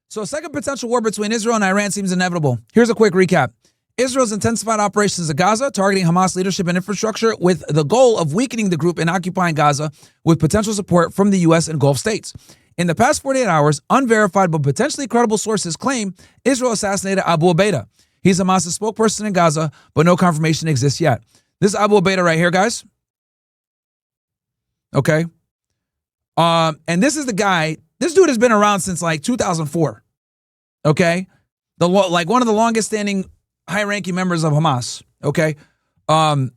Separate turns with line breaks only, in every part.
So a second potential war between Israel and Iran seems inevitable. Here's a quick recap. Israel's intensified operations in Gaza, targeting Hamas leadership and infrastructure with the goal of weakening the group and occupying Gaza with potential support from the U.S. and Gulf states. In the past 48 hours, unverified but potentially credible sources claim Israel assassinated Abu Ubaidah. He's Hamas's spokesperson in Gaza, but no confirmation exists yet. This is Abu Ubaidah right here, guys. Okay. And this is the guy, this dude has been around since like 2004. Okay. Like one of the longest standing high-ranking members of Hamas, okay? And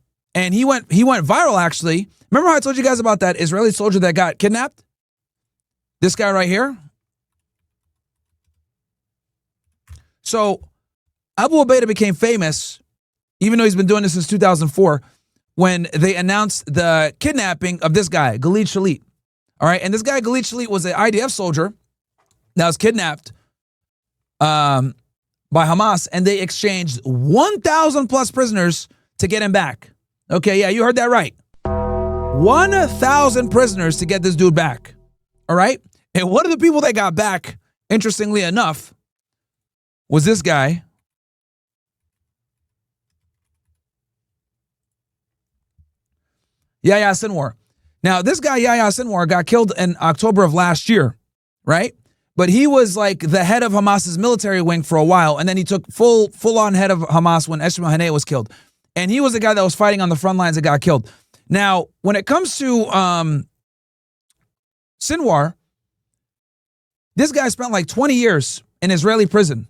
he went viral, actually. Remember how I told you guys about that Israeli soldier that got kidnapped? This guy right here. So Abu Ubaidah became famous, even though he's been doing this since 2004, when they announced the kidnapping of this guy, Khalid Shalit. All right, and this guy, Khalid Shalit, was an IDF soldier that was kidnapped by Hamas, and they exchanged 1,000 plus prisoners to get him back. Okay, yeah, you heard that right. 1,000 prisoners to get this dude back. All right? And one of the people that got back, interestingly enough, was this guy. Yahya Sinwar. Now, this guy, Yahya Sinwar, got killed in October of last year, right? But he was like the head of Hamas's military wing for a while, and then he took full-on head of Hamas when Ismail Haniyeh was killed. And he was the guy that was fighting on the front lines that got killed. Now, when it comes to Sinwar, this guy spent like 20 years in Israeli prison,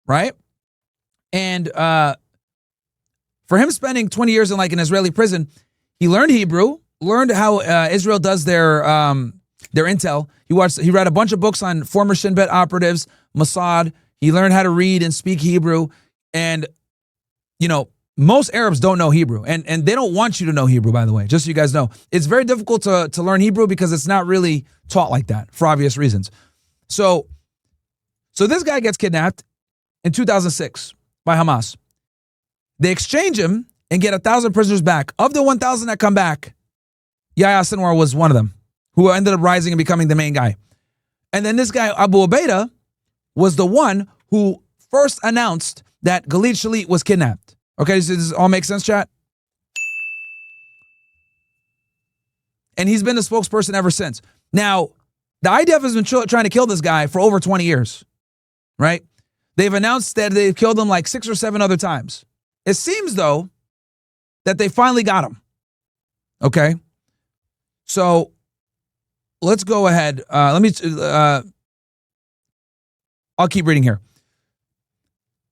right? And for him spending 20 years in like an Israeli prison, he learned Hebrew, learned how Israel does their intel. He read a bunch of books on former Shin Bet operatives, Mossad. He learned how to read and speak Hebrew. And, you know, most Arabs don't know Hebrew. And they don't want you to know Hebrew, by the way, just so you guys know. It's very difficult to learn Hebrew because it's not really taught like that for obvious reasons. So this guy gets kidnapped in 2006 by Hamas. They exchange him and get 1,000 prisoners back. Of the 1,000 that come back, Yahya Sinwar was one of them, who ended up rising and becoming the main guy. And then this guy, Abu Ubaidah, was the one who first announced that Khalid Shalit was kidnapped. Okay, so does this all make sense, chat? And he's been the spokesperson ever since. Now, the IDF has been trying to kill this guy for over 20 years, right? They've announced that they've killed him like 6 or 7 other times. It seems, though, that they finally got him. Okay? So let's go ahead. I'll keep reading here.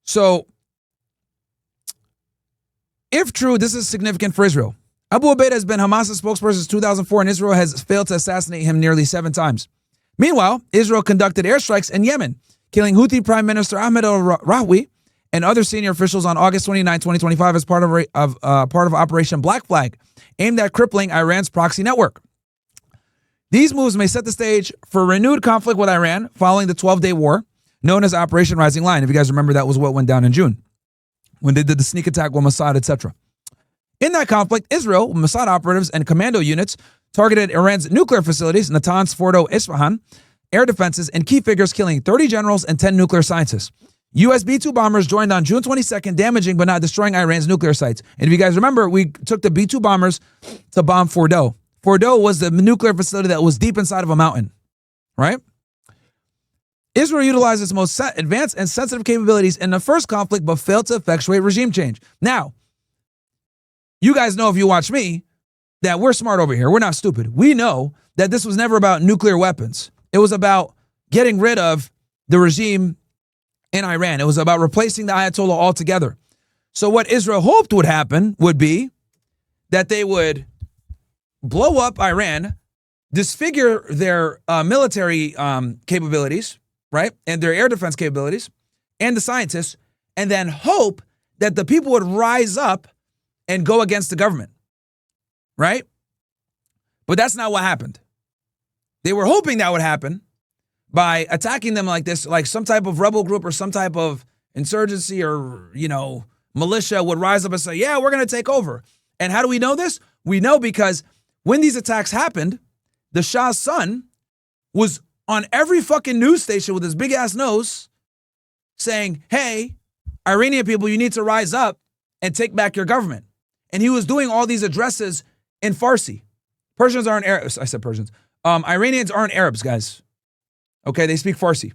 So, if true, this is significant for Israel. Abu Ubaidah has been Hamas's spokesperson since 2004, and Israel has failed to assassinate him nearly 7 times. Meanwhile, Israel conducted airstrikes in Yemen, killing Houthi Prime Minister Ahmed al-Rahwi and other senior officials on August 29, 2025 as part of Operation Black Flag, aimed at crippling Iran's proxy network. These moves may set the stage for renewed conflict with Iran following the 12-day war, known as Operation Rising Lion. If you guys remember, that was what went down in June, when they did the sneak attack with Mossad, etc. In that conflict, Israel, Mossad operatives and commando units targeted Iran's nuclear facilities, Natanz, Fordo, Isfahan, air defenses, and key figures, killing 30 generals and 10 nuclear scientists. U.S. B-2 bombers joined on June 22nd, damaging but not destroying Iran's nuclear sites. And if you guys remember, we took the B-2 bombers to bomb Fordo. Fordo was the nuclear facility that was deep inside of a mountain, right? Israel utilized its most advanced and sensitive capabilities in the first conflict, but failed to effectuate regime change. Now, you guys know, if you watch me, that we're smart over here. We're not stupid. We know that this was never about nuclear weapons. It was about getting rid of the regime in Iran. It was about replacing the Ayatollah altogether. So what Israel hoped would happen would be that they would blow up Iran, disfigure their military capabilities, right, and their air defense capabilities, and the scientists, and then hope that the people would rise up and go against the government, right? But that's not what happened. They were hoping that would happen by attacking them like this, like some type of rebel group or some type of insurgency or, militia would rise up and say, yeah, we're going to take over. And how do we know this? We know because when these attacks happened, the Shah's son was on every fucking news station with his big ass nose saying, hey, Iranian people, you need to rise up and take back your government. And he was doing all these addresses in Farsi. Persians aren't Arabs. I said Persians. Iranians aren't Arabs, guys. Okay, they speak Farsi.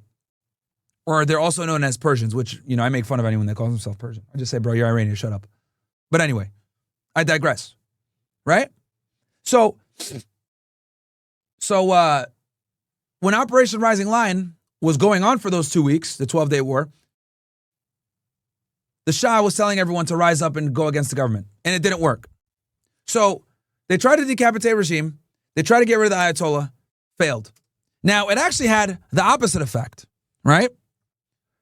Or they're also known as Persians, which, you know, I make fun of anyone that calls himself Persian. I just say, bro, you're Iranian, shut up. But anyway, I digress. Right? So when Operation Rising Lion was going on for those 2 weeks, the 12-day war, the Shah was telling everyone to rise up and go against the government, and it didn't work. So they tried to decapitate regime. They tried to get rid of the Ayatollah, failed. Now, it actually had the opposite effect, right?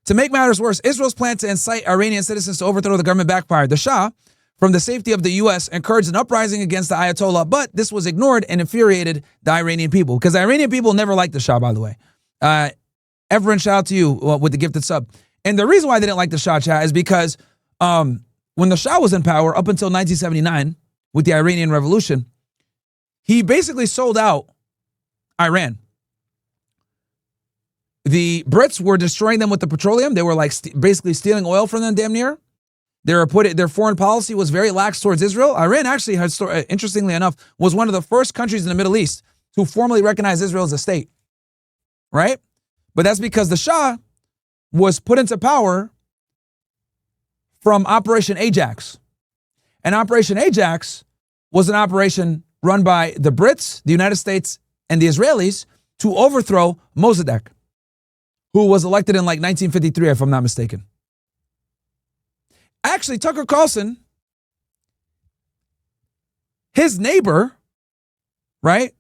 To make matters worse, Israel's plan to incite Iranian citizens to overthrow the government backfired. The Shah, from the safety of the U.S., encouraged an uprising against the Ayatollah, but this was ignored and infuriated the Iranian people, because the Iranian people never liked the Shah, by the way. Everyone, shout out to you with the gifted sub. And the reason why they didn't like the Shah, chat, is because when the Shah was in power up until 1979 with the Iranian Revolution, he basically sold out Iran. The Brits were destroying them with the petroleum. They were like basically stealing oil from them damn near. Their foreign policy was very lax towards Israel. Iran actually, interestingly enough, was one of the first countries in the Middle East to formally recognize Israel as a state. Right? But that's because the Shah was put into power from Operation Ajax. And Operation Ajax was an operation run by the Brits, the United States, and the Israelis to overthrow Mossadegh, who was elected in like 1953, if I'm not mistaken. Actually, Tucker Carlson, his neighbor, right,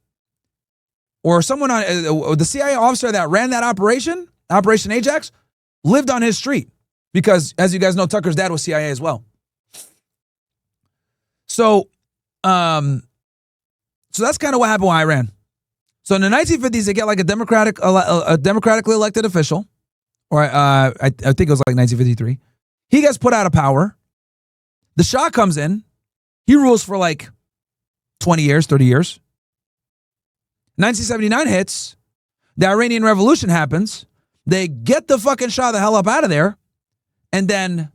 or someone on the CIA officer that ran that operation, Operation Ajax, lived on his street because, as you guys know, Tucker's dad was CIA as well. So that's kind of what happened with Iran. So in the 1950s, they get like a democratically elected official, or I think it was like 1953. He gets put out of power. The Shah comes in. He rules for like 20 years, 30 years. 1979 hits. The Iranian Revolution happens. They get the fucking Shah the hell up out of there. And then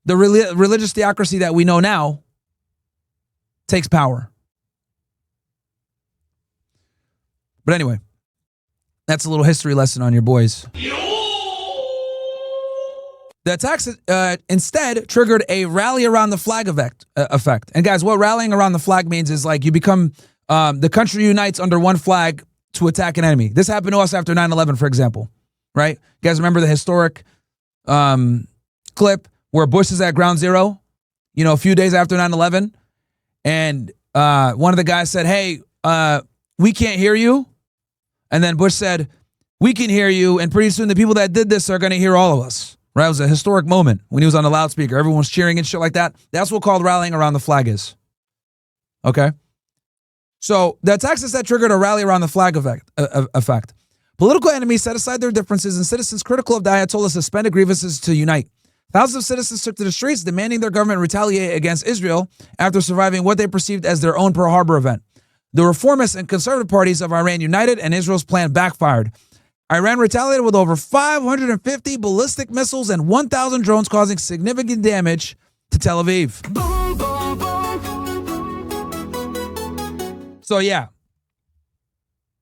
the religious theocracy that we know now takes power. But anyway, that's a little history lesson on your boys. The attacks instead triggered a rally around the flag effect. And guys, what rallying around the flag means is like you become, the country unites under one flag to attack an enemy. This happened to us after 9/11, for example, right? You guys remember the historic clip where Bush is at ground zero, you know, a few days after 9/11? And one of the guys said, hey, we can't hear you. And then Bush said, we can hear you. And pretty soon the people that did this are going to hear all of us. Right? It was a historic moment when he was on the loudspeaker. Everyone was cheering and shit like that. That's what called rallying around the flag is. Okay? So the attacks that triggered a rally around the flag effect. Political enemies set aside their differences and citizens critical of the Ayatollah suspended grievances to unite. Thousands of citizens took to the streets demanding their government retaliate against Israel after surviving what they perceived as their own Pearl Harbor event. The reformist and conservative parties of Iran united and Israel's plan backfired. Iran retaliated with over 550 ballistic missiles and 1,000 drones, causing significant damage to Tel Aviv. Boom, boom, boom. So yeah,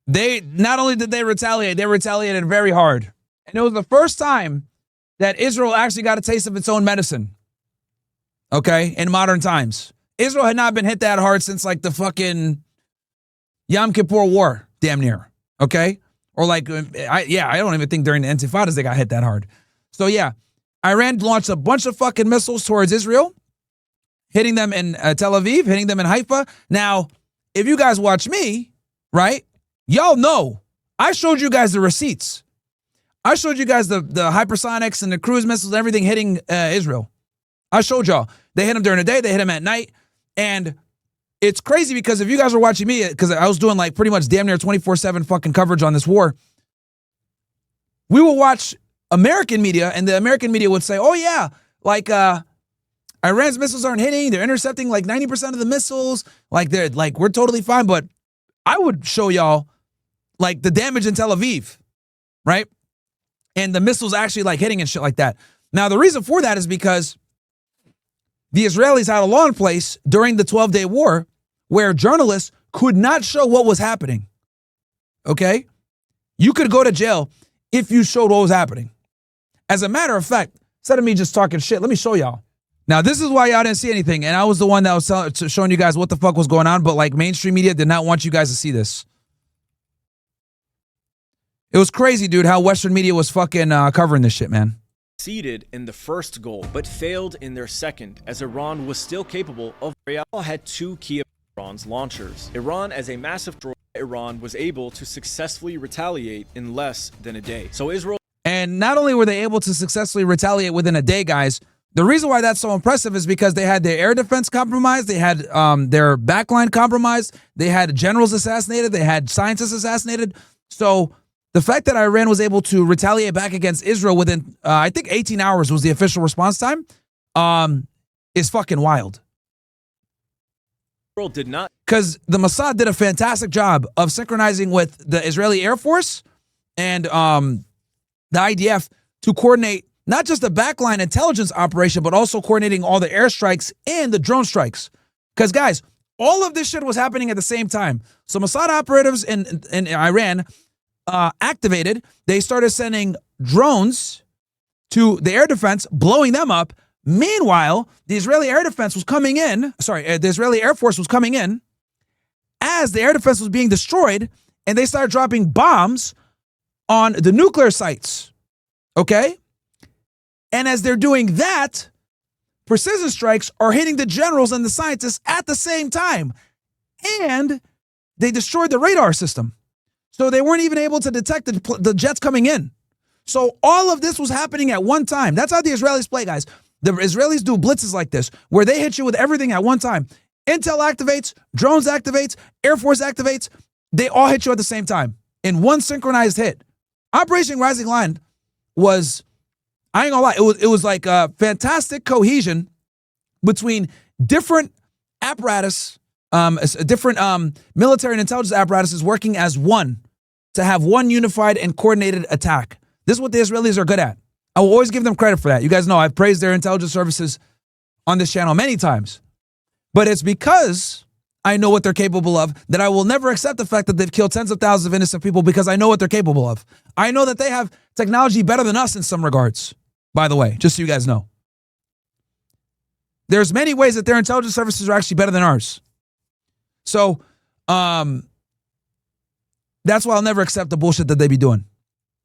they not only did they retaliated very hard. And it was the first time that Israel actually got a taste of its own medicine. Okay, in modern times. Israel had not been hit that hard since like the fucking Yom Kippur War, damn near. Okay? Or like, I don't even think during the Intifadas they got hit that hard. So yeah, Iran launched a bunch of fucking missiles towards Israel, hitting them in Tel Aviv, hitting them in Haifa. Now, if you guys watch me, right, y'all know I showed you guys the receipts. I showed you guys the hypersonics and the cruise missiles and everything hitting Israel. I showed y'all. They hit them during the day, they hit them at night. And it's crazy because if you guys were watching me, because I was doing like pretty much damn near 24/7 fucking coverage on this war, we will watch American media and the American media would say, oh yeah, like Iran's missiles aren't hitting, they're intercepting like 90% of the missiles, like we're totally fine. But I would show y'all like the damage in Tel Aviv, right? And the missiles actually like hitting and shit like that. Now, the reason for that is because the Israelis had a law in place during the 12-day war where journalists could not show what was happening. Okay? You could go to jail if you showed what was happening. As a matter of fact, instead of me just talking shit, let me show y'all. Now, this is why y'all didn't see anything, and I was the one that was showing you guys what the fuck was going on, but like mainstream media did not want you guys to see this. It was crazy, dude, how Western media was fucking covering this shit, man.
Succeeded in the first goal, but failed in their second, as Iran was still capable of. Israel had two key Iran's launchers. Iran, as a massive destroyer, Iran was able to successfully retaliate in less than a day. So Israel.
And not only were they able to successfully retaliate within a day, guys, the reason why that's so impressive is because they had their air defense compromised, they had their backline compromised, they had generals assassinated, they had scientists assassinated. So the fact that Iran was able to retaliate back against Israel within, I think 18 hours was the official response time, is fucking wild.
Israel did not.
Because the Mossad did a fantastic job of synchronizing with the Israeli Air Force and the IDF to coordinate not just the backline intelligence operation, but also coordinating all the airstrikes and the drone strikes. Because, guys, all of this shit was happening at the same time. So Mossad operatives in Iran activated. They started sending drones to the air defense, blowing them up. Meanwhile, the Israeli air defense was coming in. The Israeli Air Force was coming in as the air defense was being destroyed, and they started dropping bombs on the nuclear sites. Okay? And as they're doing that, precision strikes are hitting the generals and the scientists at the same time. And they destroyed the radar system. So they weren't even able to detect the jets coming in. So all of this was happening at one time. That's how the Israelis play, guys. The Israelis do blitzes like this, where they hit you with everything at one time. Intel activates, drones activates, Air Force activates. They all hit you at the same time in one synchronized hit. Operation Rising Lion was, I ain't gonna lie, it was like a fantastic cohesion between different apparatus, different military and intelligence apparatuses working as one to have one unified and coordinated attack. This is what the Israelis are good at. I will always give them credit for that. You guys know I've praised their intelligence services on this channel many times. But it's because I know what they're capable of that I will never accept the fact that they've killed tens of thousands of innocent people, because I know what they're capable of. I know that they have technology better than us in some regards, by the way, just so you guys know. There's many ways that their intelligence services are actually better than ours. So that's why I'll never accept the bullshit that they be doing.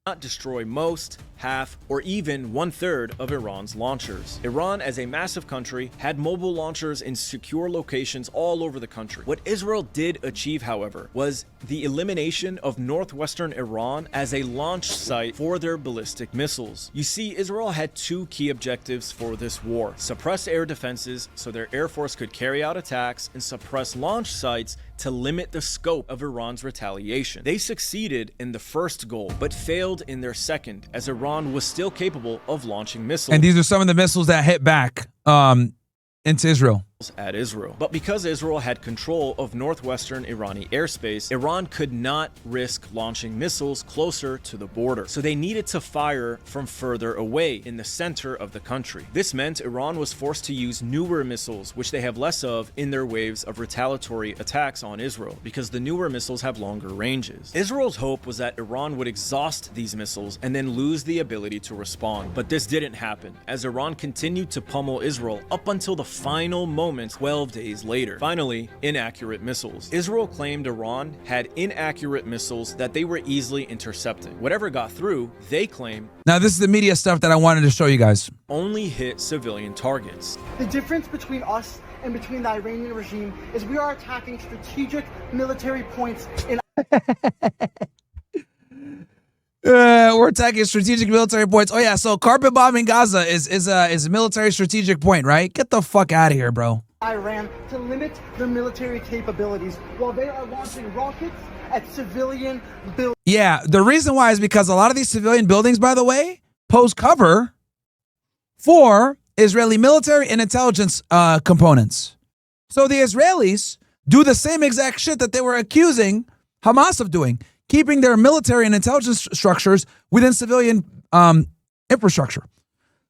Not destroy most, half, or even 1/3 of Iran's launchers. Iran, as a massive country, had mobile launchers in secure locations all over the country. What Israel did achieve, however, was the elimination of northwestern Iran as a launch site for their ballistic missiles. You see, Israel had two key objectives for this war: suppress air defenses so their air force could carry out attacks, and suppress launch sites to limit the scope of Iran's retaliation. They succeeded in the first goal, but failed in their second, as Iran was still capable of launching missiles.
And these are some of the missiles that hit back into Israel.
At Israel. But because Israel had control of northwestern Irani airspace, Iran could not risk launching missiles closer to the border. So they needed to fire from further away in the center of the country. This meant Iran was forced to use newer missiles, which they have less of in their waves of retaliatory attacks on Israel, because the newer missiles have longer ranges. Israel's hope was that Iran would exhaust these missiles and then lose the ability to respond. But this didn't happen, as Iran continued to pummel Israel up until the final moment 12 days later. Finally, inaccurate missiles. Israel claimed Iran had inaccurate missiles that they were easily intercepting. Whatever got through, they claim.
Now, this is the media stuff that I wanted to show you guys.
Only hit civilian targets.
The difference between us and between the Iranian regime is we are attacking strategic military points in
we're attacking strategic military points. Oh yeah, so carpet bombing Gaza is a military strategic point, right? Get the fuck out of here, bro.
Iran to limit their military capabilities while they are launching rockets at civilian buildings.
Yeah, the reason why is because a lot of these civilian buildings, by the way, pose cover for Israeli military and intelligence components. So the Israelis do the same exact shit that they were accusing Hamas of doing. keeping their military and intelligence structures within civilian infrastructure.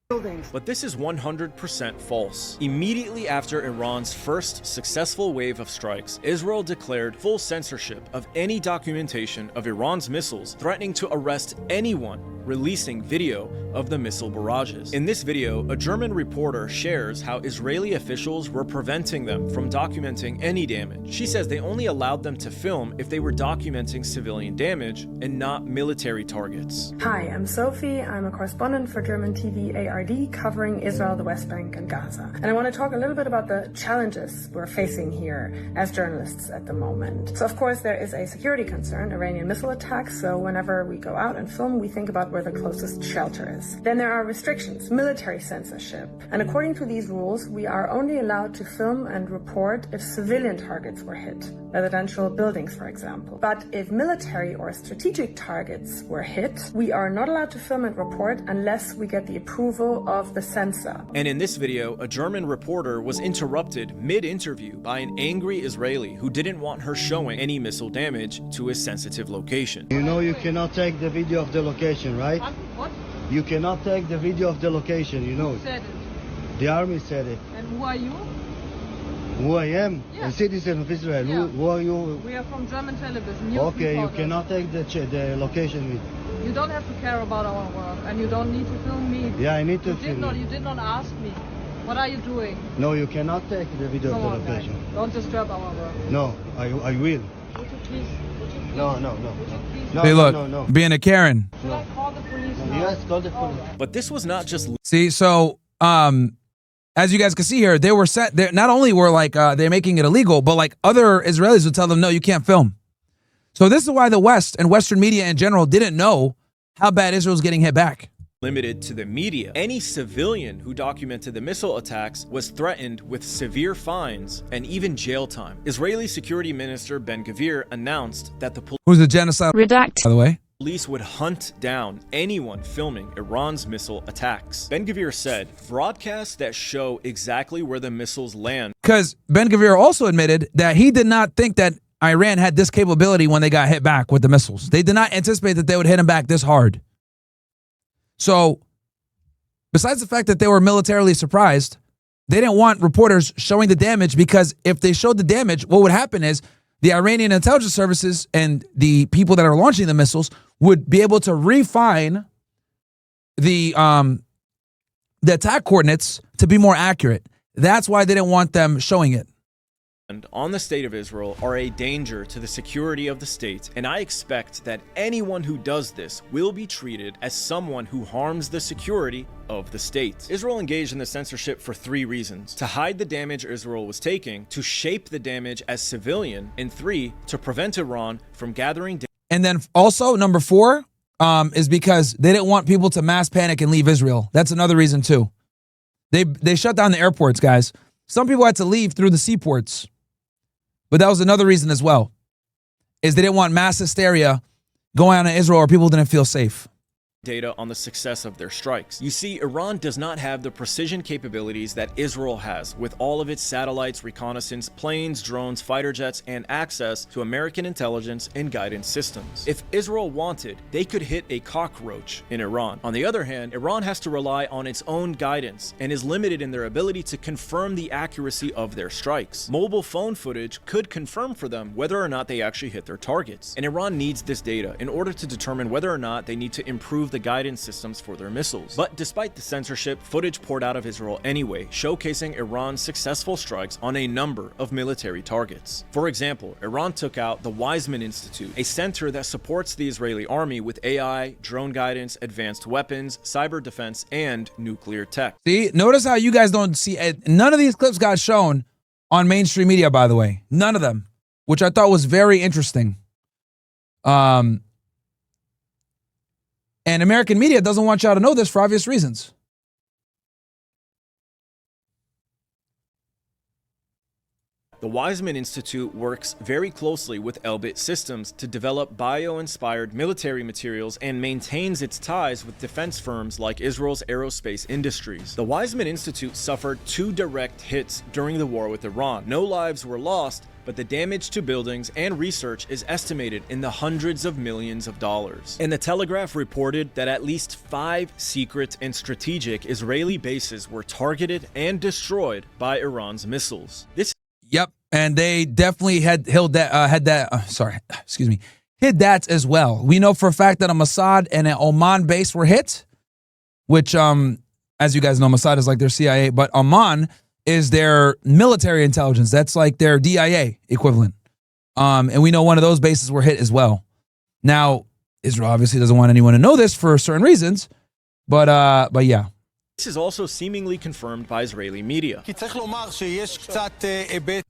buildings.
But this is 100% false. Immediately after Iran's first successful wave of strikes, Israel declared full censorship of any documentation of Iran's missiles, threatening to arrest anyone releasing video of the missile barrages. In this video, a German reporter shares how Israeli officials were preventing them from documenting any damage. She says they only allowed them to film if they were documenting civilian damage and not military targets.
Hi, I'm Sophie. I'm a correspondent for German TV ARD covering Israel, the West Bank, and Gaza. And I want to talk a little bit about the challenges we're facing here as journalists at the moment. So, of course, there is a security concern, Iranian missile attacks. So whenever we go out and film, we think about where the closest shelter is. Then there are restrictions, military censorship. And according to these rules, we are only allowed to film and report if civilian targets were hit, residential buildings, for example. But if military or strategic targets were hit, we are not allowed to film and report unless we get the approval of the censor.
And in this video, a German reporter was interrupted mid-interview by an angry Israeli who didn't want her showing any missile damage to a sensitive location.
You know you cannot take the video of the location, right?
What?
You cannot take the video of the location, you know.
Who said it?
The army said it.
And who are you?
Who I am?
Yeah.
A citizen of Israel.
Yeah.
Who are you?
We are from German television. News
Okay, you
reporters.
cannot take the location with.
You don't have to care about our work, and you don't need to film me.
Yeah, I need to
You
film you.
did not ask me. What are you doing?
No, you cannot take the video
Come
of
on,
the
guys.
location.
Don't disturb our work.
No, I will.
Would you please?
No. No,
Hey, look,
no.
being a Karen.
Should I call the police now?
Yes, call the police.
But this was not just
See, so as you guys can see here, they were set. They not only were like they're making it illegal, but like other Israelis would tell them, no, you can't film. So this is why the West and Western media in general didn't know how bad Israel's getting hit back.
limited to the media. Any civilian who documented the missile attacks was threatened with severe fines and even jail time. Israeli Security Minister Ben-Gvir announced that the
Who's a genocide, by the way.
police would hunt down anyone filming Iran's missile attacks. Ben-Gvir said, broadcasts that show exactly where the missiles land.
Because Ben-Gvir also admitted that he did not think that Iran had this capability when they got hit back with the missiles. They did not anticipate that they would hit him back this hard. So, besides the fact that they were militarily surprised, they didn't want reporters showing the damage, because if they showed the damage, what would happen is the Iranian intelligence services and the people that are launching the missiles would be able to refine the attack coordinates to be more accurate. That's why they didn't want them showing it.
And on the state of Israel are a danger to the security of the state, and I expect that anyone who does this will be treated as someone who harms the security of the state. Israel engaged in the censorship for 3 reasons: to hide the damage Israel was taking, to shape the damage as civilian, and 3, to prevent Iran from gathering
And then also, number 4, is because they didn't want people to mass panic and leave Israel. That's another reason too. They shut down the airports, guys. Some people had to leave through the seaports. But that was another reason as well, is they didn't want mass hysteria going on in Israel or people didn't feel safe.
data on the success of their strikes. You see, Iran does not have the precision capabilities that Israel has, with all of its satellites, reconnaissance, planes, drones, fighter jets, and access to American intelligence and guidance systems. If Israel wanted, they could hit a cockroach in Iran. On the other hand, Iran has to rely on its own guidance and is limited in their ability to confirm the accuracy of their strikes. Mobile phone footage could confirm for them whether or not they actually hit their targets. And Iran needs this data in order to determine whether or not they need to improve the guidance systems for their missiles. But despite the censorship, footage poured out of Israel anyway, showcasing Iran's successful strikes on a number of military targets. For example, Iran took out the Weizmann Institute, a center that supports the Israeli army with AI, drone guidance, advanced weapons, cyber defense, and nuclear tech.
See, notice how you guys don't see it. None of these clips got shown on mainstream media, by the way. None of them, which I thought was very interesting. And American media doesn't want y'all to know this for obvious reasons.
The Weizmann Institute works very closely with Elbit Systems to develop bio-inspired military materials and maintains its ties with defense firms like Israel's aerospace industries. The Weizmann Institute suffered 2 direct hits during the war with Iran. No lives were lost, but the damage to buildings and research is estimated in the hundreds of millions of dollars. And the Telegraph reported that at least 5 secret and strategic Israeli bases were targeted and destroyed by Iran's missiles.
Yep, and they definitely hid that as well. We know for a fact that a Mossad and an Oman base were hit, which, as you guys know, Mossad is like their CIA, but Oman is their military intelligence. That's like their DIA equivalent. And we know one of those bases were hit as well. Now, Israel obviously doesn't want anyone to know this for certain reasons, but yeah.
This is also seemingly confirmed by Israeli media.
All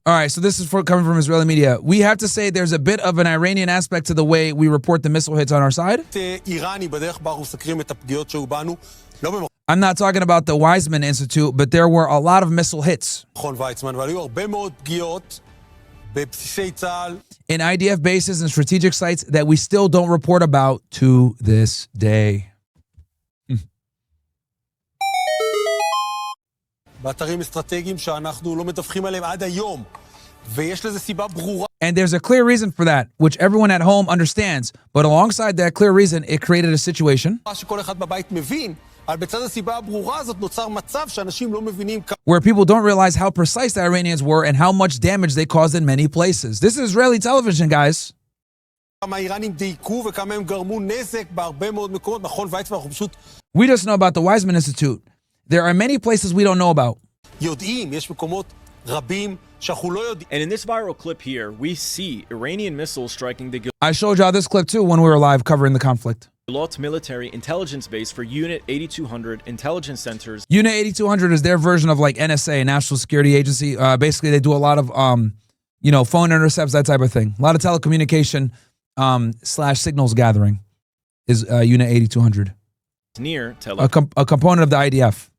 right, so this is coming from Israeli media. We have to say there's a bit of an Iranian aspect to the way we report the missile hits on our side. I'm not talking about the Weizmann Institute, but there were a lot of missile hits in IDF bases and strategic sites that we still don't report about to this day. And there's a clear reason for that, which everyone at home understands. But alongside that clear reason, it created a situation where people don't realize how precise the Iranians were and how much damage they caused in many places. This is Israeli television, guys. We just know about the Weizmann Institute. There are many places we don't know about.
And in this viral clip here, we see Iranian missiles striking the
I showed y'all this clip too when we were live covering the conflict.
Gilot military intelligence base for Unit 8200 intelligence centers.
Unit 8200 is their version of like NSA, National Security Agency. Basically, they do a lot of, phone intercepts, that type of thing. A lot of telecommunication / signals gathering is Unit 8200.
Near Tel
Aviv. A component of the IDF.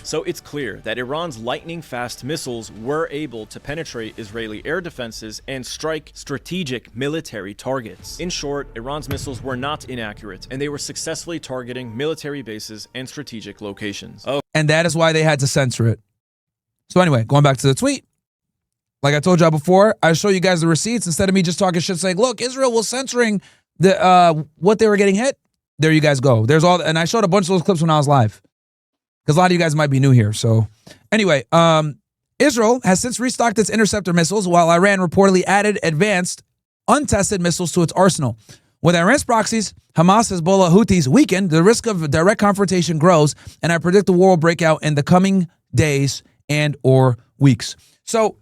So it's clear that Iran's lightning-fast missiles were able to penetrate Israeli air defenses and strike strategic military targets. In short, Iran's missiles were not inaccurate, and they were successfully targeting military bases and strategic locations.
And that is why they had to censor it. So anyway, going back to the tweet, like I told y'all before, I show you guys the receipts instead of me just talking shit saying, look, Israel was censoring the what they were getting hit. There you guys go. There's all, and I showed a bunch of those clips when I was live, because a lot of you guys might be new here. So anyway, Israel has since restocked its interceptor missiles, while Iran reportedly added advanced, untested missiles to its arsenal. With Iran's proxies, Hamas, Hezbollah, Houthis weakened, the risk of direct confrontation grows, and I predict the war will break out in the coming days and or weeks. So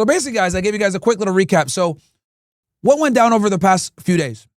basically, guys, I gave you guys a quick little recap. So what went down over the past few days?